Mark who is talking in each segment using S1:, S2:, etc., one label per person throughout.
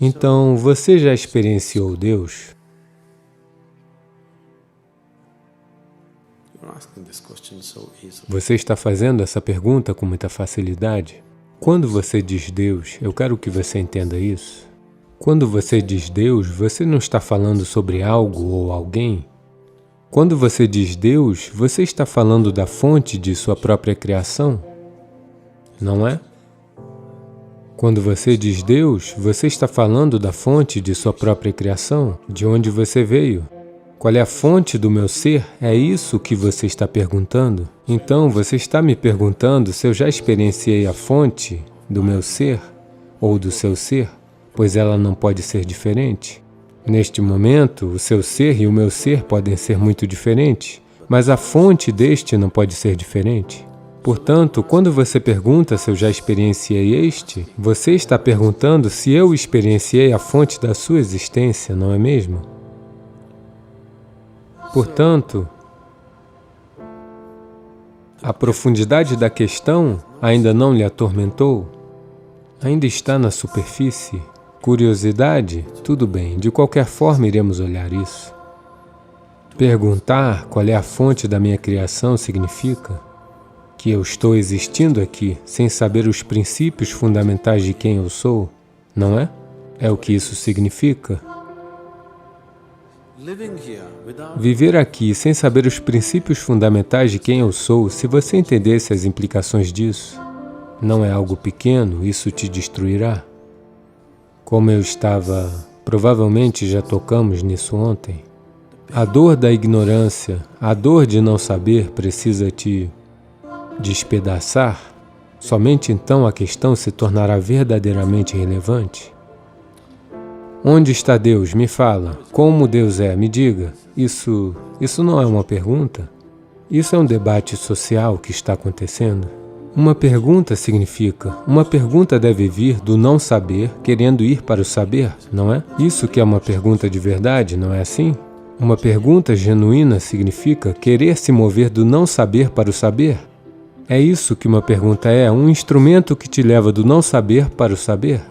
S1: Então, você já experienciou Deus? Você está fazendo essa pergunta com muita facilidade. Quando você diz Deus, eu quero que você entenda isso. Quando você diz Deus, você não está falando sobre algo ou alguém. Quando você diz Deus, você está falando da fonte de sua própria criação, não é? Quando você diz Deus, você está falando da fonte de sua própria criação, de onde você veio. Qual é a fonte do meu ser? É isso que você está perguntando? Então, você está me perguntando se eu já experienciei a fonte do meu ser ou do seu ser, pois ela não pode ser diferente. Neste momento, o seu ser e o meu ser podem ser muito diferentes, mas a fonte deste não pode ser diferente. Portanto, quando você pergunta se eu já experienciei este, você está perguntando se eu experienciei a fonte da sua existência, não é mesmo? Portanto, a profundidade da questão ainda não lhe atormentou? Ainda está na superfície? Curiosidade? Tudo bem, de qualquer forma iremos olhar isso. Perguntar qual é a fonte da minha criação significa que eu estou existindo aqui sem saber os princípios fundamentais de quem eu sou, não é? É o que isso significa. Viver aqui sem saber os princípios fundamentais de quem eu sou, se você entendesse as implicações disso, não é algo pequeno, isso te destruirá. Como eu estava, provavelmente já tocamos nisso ontem, a dor da ignorância, a dor de não saber precisa te despedaçar, somente então a questão se tornará verdadeiramente relevante. Onde está Deus? Me fala. Como Deus é? Me diga. Isso não é uma pergunta. Isso é um debate social que está acontecendo. Uma pergunta significa, uma pergunta deve vir do não saber, querendo ir para o saber, não é? Isso que é uma pergunta de verdade, não é assim? Uma pergunta genuína significa querer se mover do não saber para o saber. É isso que uma pergunta é, um instrumento que te leva do não saber para o saber.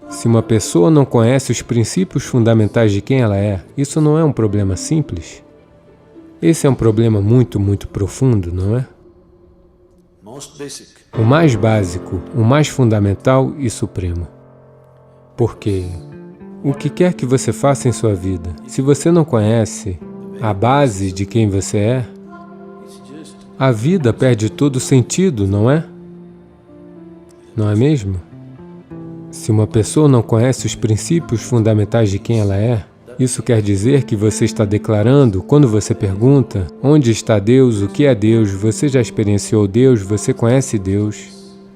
S1: Se uma pessoa não conhece os princípios fundamentais de quem ela é, isso não é um problema simples. Esse é um problema muito, muito profundo, não é? O mais básico, o mais fundamental e supremo. Porque o que quer que você faça em sua vida, se você não conhece a base de quem você é, a vida perde todo o sentido, não é? Não é mesmo? Se uma pessoa não conhece os princípios fundamentais de quem ela é, isso quer dizer que você está declarando, quando você pergunta, onde está Deus, o que é Deus, você já experienciou Deus, você conhece Deus.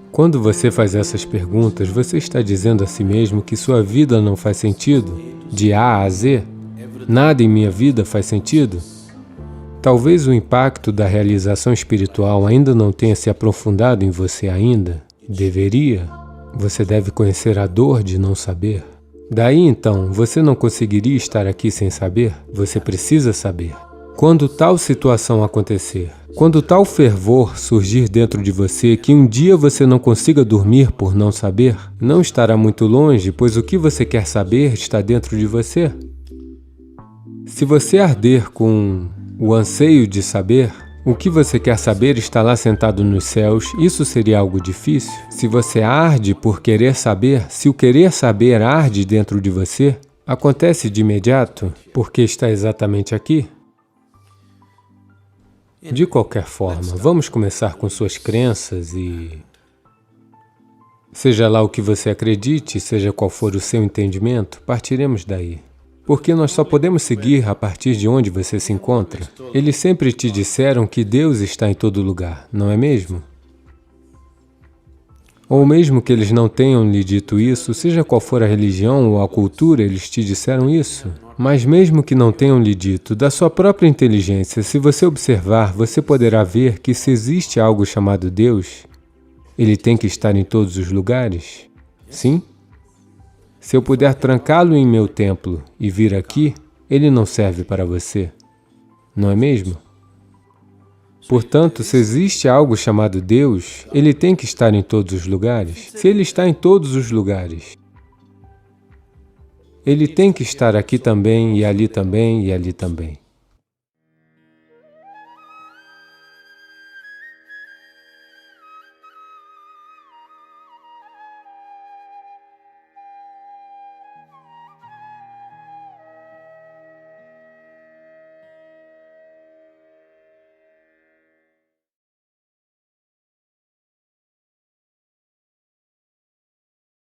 S1: Quando você faz essas perguntas, você está dizendo a si mesmo que sua vida não faz sentido, de A a Z. Nada em minha vida faz sentido. Talvez o impacto da realização espiritual ainda não tenha se aprofundado em você ainda. Deveria. Você deve conhecer a dor de não saber. Daí então, você não conseguiria estar aqui sem saber? Você precisa saber. Quando tal situação acontecer, quando tal fervor surgir dentro de você que um dia você não consiga dormir por não saber, não estará muito longe, pois o que você quer saber está dentro de você. Se você arder com o anseio de saber, o que você quer saber está lá sentado nos céus, isso seria algo difícil? Se você arde por querer saber, se o querer saber arde dentro de você, acontece de imediato, porque está exatamente aqui. De qualquer forma, vamos começar com suas crenças e... seja lá o que você acredite, seja qual for o seu entendimento, partiremos daí. Porque nós só podemos seguir a partir de onde você se encontra. Eles sempre te disseram que Deus está em todo lugar, não é mesmo? Ou mesmo que eles não tenham lhe dito isso, seja qual for a religião ou a cultura, eles te disseram isso. Mas mesmo que não tenham lhe dito, da sua própria inteligência, se você observar, você poderá ver que se existe algo chamado Deus, ele tem que estar em todos os lugares. Sim? Se eu puder trancá-lo em meu templo e vir aqui, ele não serve para você, não é mesmo? Portanto, se existe algo chamado Deus, ele tem que estar em todos os lugares. Se ele está em todos os lugares, ele tem que estar aqui também, e ali também, e ali também.